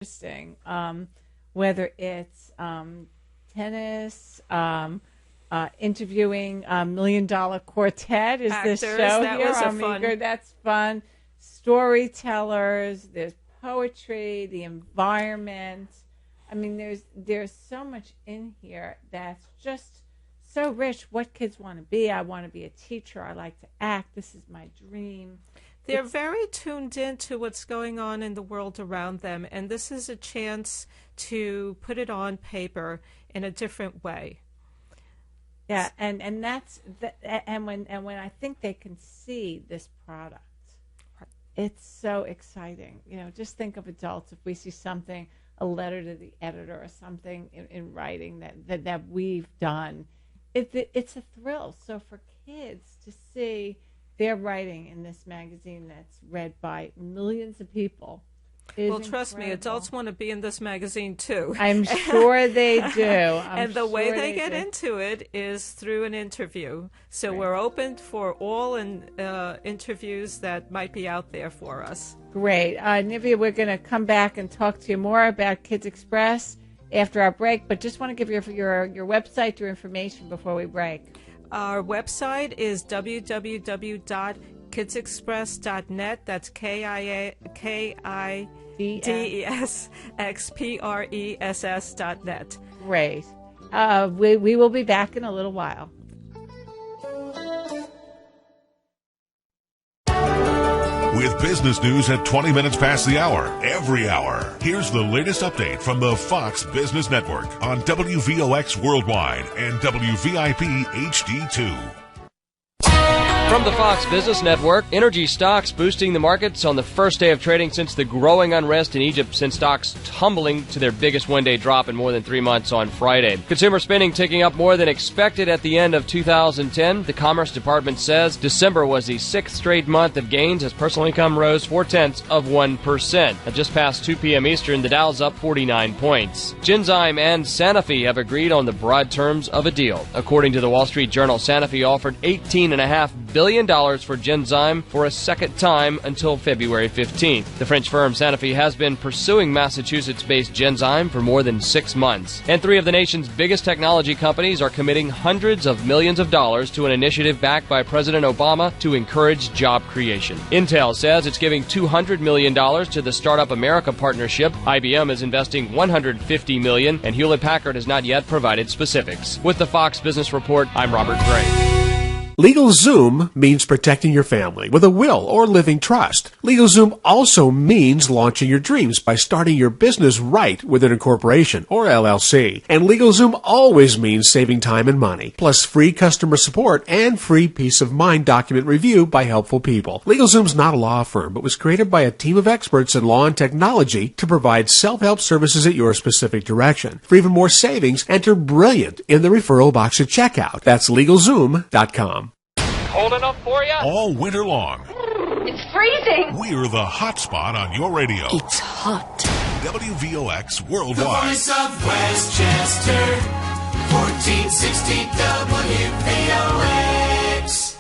interesting. Whether it's tennis, interviewing $1 Million Quartet is Actors, this show that here was a on fun. Meager. That's fun. Storytellers, there's poetry, the environment. I mean, there's so much in here that's just so rich. What kids want to be. I want to be a teacher. I like to act. This is my dream. They're very tuned in to what's going on in the world around them, and this is a chance to put it on paper in a different way. Yeah, and that's and when I think they can see this product, it's so exciting. You know, just think of adults. If we see something, a letter to the editor or something in writing that we've done, it's a thrill. So for kids to see their writing in this magazine that's read by millions of people. Well, trust me, adults want to be in this magazine too. I'm sure they do. And the way they get into it is through an interview. So we're open for all interviews that might be out there for us. Great. Nivia, we're going to come back and talk to you more about Kids Express after our break, but just want to give your website, your information before we break. Our website is www.kidsexpress.net. That's KIDSXPRESS.net. Great. We will be back in a little while. With business news at 20 minutes past the hour, every hour. Here's the latest update from the Fox Business Network on WVOX Worldwide and WVIP HD2. From the Fox Business Network, energy stocks boosting the markets on the first day of trading since the growing unrest in Egypt sent stocks tumbling to their biggest one-day drop in more than 3 months on Friday. Consumer spending ticking up more than expected at the end of 2010. The Commerce Department says December was the 6th straight month of gains as personal income rose 0.4%. At just past 2 p.m. Eastern, the Dow's up 49 points. Genzyme and Sanofi have agreed on the broad terms of a deal. According to the Wall Street Journal, Sanofi offered $18.5 billion for Genzyme for a second time until February 15th. The French firm Sanofi has been pursuing Massachusetts-based Genzyme for more than 6 months. And 3 of the nation's biggest technology companies are committing hundreds of millions of dollars to an initiative backed by President Obama to encourage job creation. Intel says it's giving $200 million to the Startup America Partnership. IBM is investing $150 million, and Hewlett-Packard has not yet provided specifics. With the Fox Business Report, I'm Robert Gray. LegalZoom means protecting your family with a will or living trust. LegalZoom also means launching your dreams by starting your business right with an incorporation or LLC. And LegalZoom always means saving time and money, plus free customer support and free peace of mind document review by helpful people. LegalZoom's not a law firm, but was created by a team of experts in law and technology to provide self-help services at your specific direction. For even more savings, enter BRILLIANT in the referral box at checkout. That's LegalZoom.com. Cold enough for you? All winter long. It's freezing. We're the hot spot on your radio. It's hot. WVOX Worldwide. The voice of Westchester, 1460 WVOX.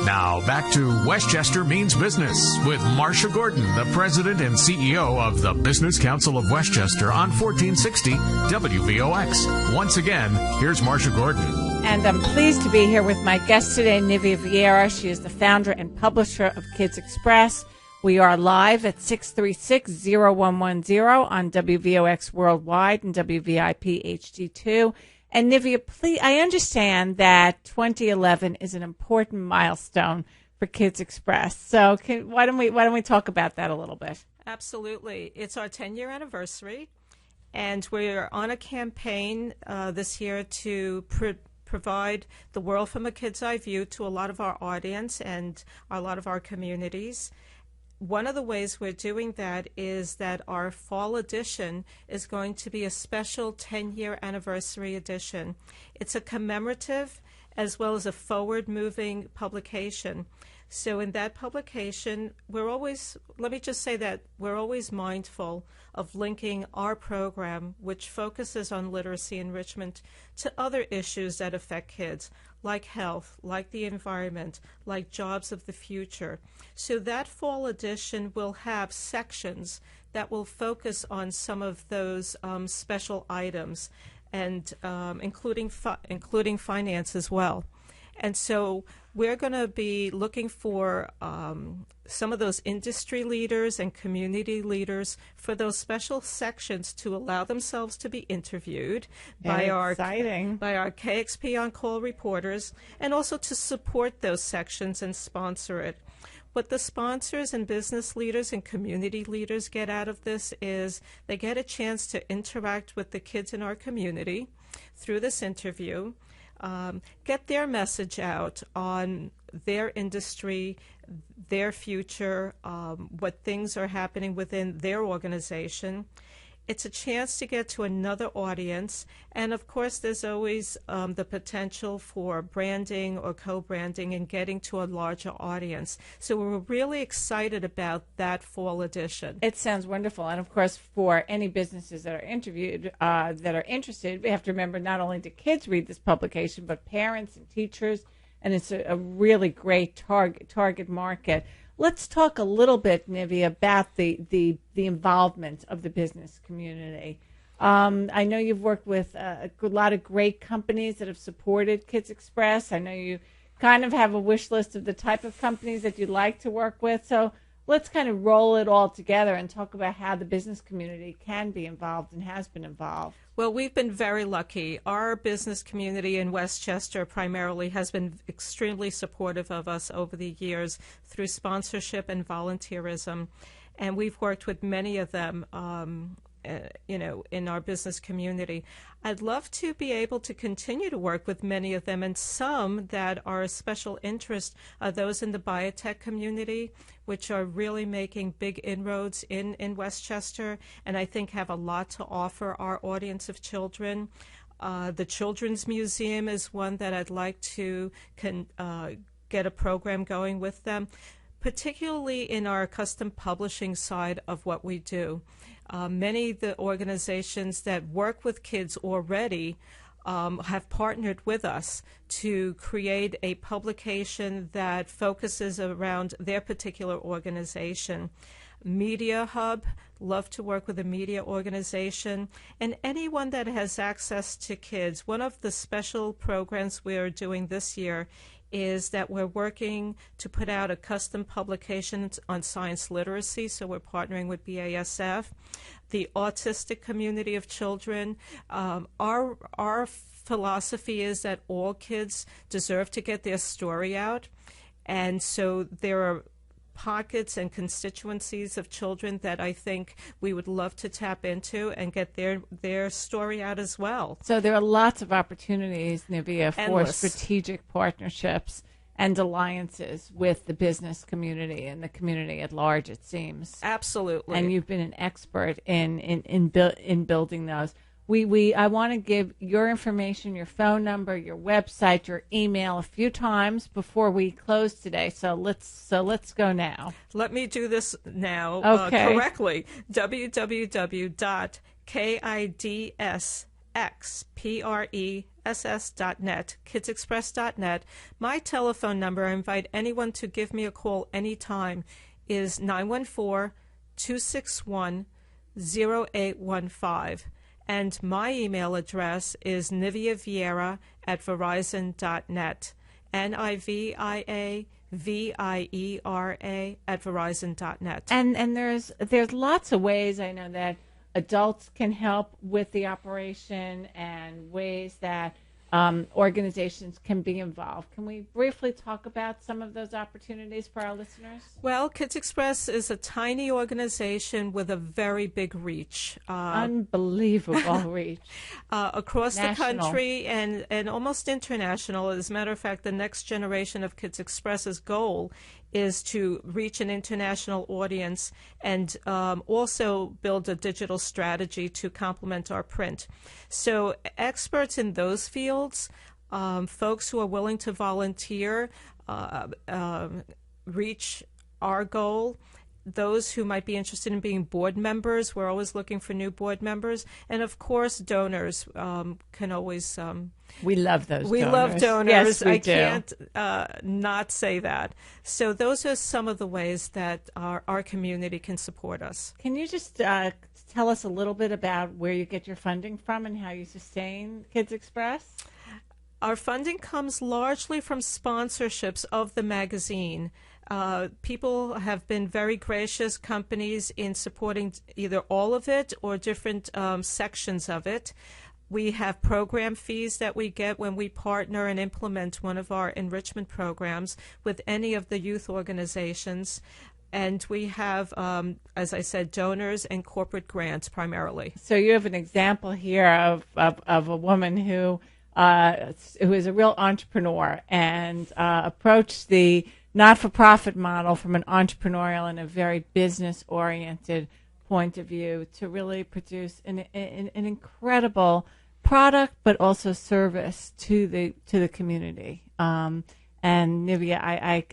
Now back to Westchester Meets Business with Marsha Gordon, the president and CEO of the Business Council of Westchester on 1460 WVOX. Once again, here's Marsha Gordon. And I'm pleased to be here with my guest today, Nivia Viera. She is the founder and publisher of Kids Express. We are live at 636-0110 on WVOX Worldwide and WVIP HD2. And Nivia, please, I understand that 2011 is an important milestone for Kids Express. So why don't we talk about that a little bit? Absolutely. It's our 10-year anniversary, and we're on a campaign this year to provide the world from a kid's eye view to a lot of our audience and a lot of our communities. One of the ways we're doing that is that our fall edition is going to be a special 10-year anniversary edition. It's a commemorative as well as a forward-moving publication. So in that publication, we're always mindful of linking our program, which focuses on literacy enrichment, to other issues that affect kids, like health, like the environment, like jobs of the future. So that fall edition will have sections that will focus on some of those special items, and including finance as well. And so we're going to be looking for some of those industry leaders and community leaders for those special sections to allow themselves to be interviewed by our KXP On Call reporters, and also to support those sections and sponsor it. What the sponsors and business leaders and community leaders get out of this is they get a chance to interact with the kids in our community through this interview, get their message out on their industry, their future, what things are happening within their organization. It's a chance to get to another audience, and of course there's always the potential for branding or co-branding and getting to a larger audience. So we're really excited about that fall edition. It sounds wonderful, and of course for any businesses that are interviewed, that are interested, we have to remember not only do kids read this publication, but parents and teachers, and it's a really great target market. Let's talk a little bit, Nivia, about the involvement of the business community. I know you've worked with a lot of great companies that have supported Kids Express. I know you kind of have a wish list of the type of companies that you'd like to work with. So let's kind of roll it all together and talk about how the business community can be involved and has been involved. Well, we've been very lucky. Our business community in Westchester primarily has been extremely supportive of us over the years through sponsorship and volunteerism. And we've worked with many of them, in our business community. I'd love to be able to continue to work with many of them, and some that are a special interest are those in the biotech community, which are really making big inroads in Westchester, and I think have a lot to offer our audience of children. The Children's Museum is one that I'd like to get a program going with them, particularly in our custom publishing side of what we do. Many of the organizations that work with kids already have partnered with us to create a publication that focuses around their particular organization. Media Hub, love to work with a media organization, and anyone that has access to kids. One of the special programs we're doing this year is that we're working to put out a custom publication on science literacy, so we're partnering with BASF. The autistic community of children, our philosophy is that all kids deserve to get their story out, and so there are pockets and constituencies of children that I think we would love to tap into and get their story out as well. So there are lots of opportunities, Nivia, for Endless. strategic partnerships and alliances with the business community and the community at large, it seems. Absolutely. And you've been an expert in building those. I want to give your information, your phone number, your website, your email a few times before we close today. So let's go now. Let me do this now correctly. www.kidsxpress.net, kidsexpress.net. My telephone number, I invite anyone to give me a call anytime, is 914-261-0815. And my email address is Nivia Viera at Verizon.net. NIVIAVIERA at Verizon.net. And there's lots of ways I know that adults can help with the operation, and ways that organizations can be involved. Can we briefly talk about some of those opportunities for our listeners? Well, Kids Express is a tiny organization with a very big reach. Unbelievable reach. Across National. the country and almost international. As a matter of fact, the next generation of Kids Express's goal is to reach an international audience and also build a digital strategy to complement our print. So experts in those fields, folks who are willing to volunteer, reach our goal, those who might be interested in being board members. We're always looking for new board members. And, of course, donors can always... we love those We donors. love donors. Yes, we do. Can't not say that. So those are some of the ways that our community can support us. Can you just tell us a little bit about where you get your funding from and how you sustain Kids Express? Our funding comes largely from sponsorships of the magazine. People have been very gracious, companies, in supporting either all of it or different sections of it. We have program fees that we get when we partner and implement one of our enrichment programs with any of the youth organizations. And we have, as I said, donors and corporate grants primarily. So you have an example here of a woman who is a real entrepreneur and approached the not-for-profit model from an entrepreneurial and a very business-oriented point of view to really produce an incredible product, but also service to the community. And Nivia,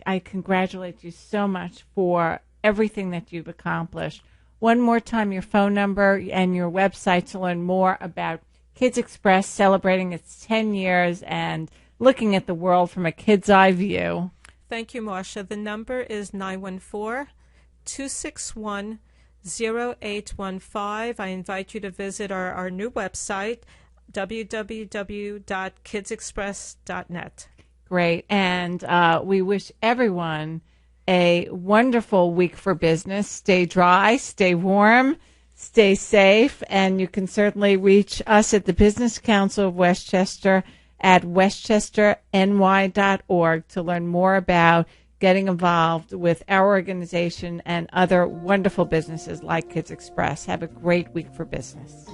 I congratulate you so much for everything that you've accomplished. One more time, your phone number and your website to learn more about Kids Express celebrating its 10 years and looking at the world from a kid's eye view. Thank you, Marsha. The number is 914-261-0815. I invite you to visit our new website, www.kidsexpress.net. Great. And we wish everyone a wonderful week for business. Stay dry, stay warm, stay safe, and you can certainly reach us at the Business Council of Westchester at westchesterny.org to learn more about getting involved with our organization and other wonderful businesses like Kids Express. Have a great week for business.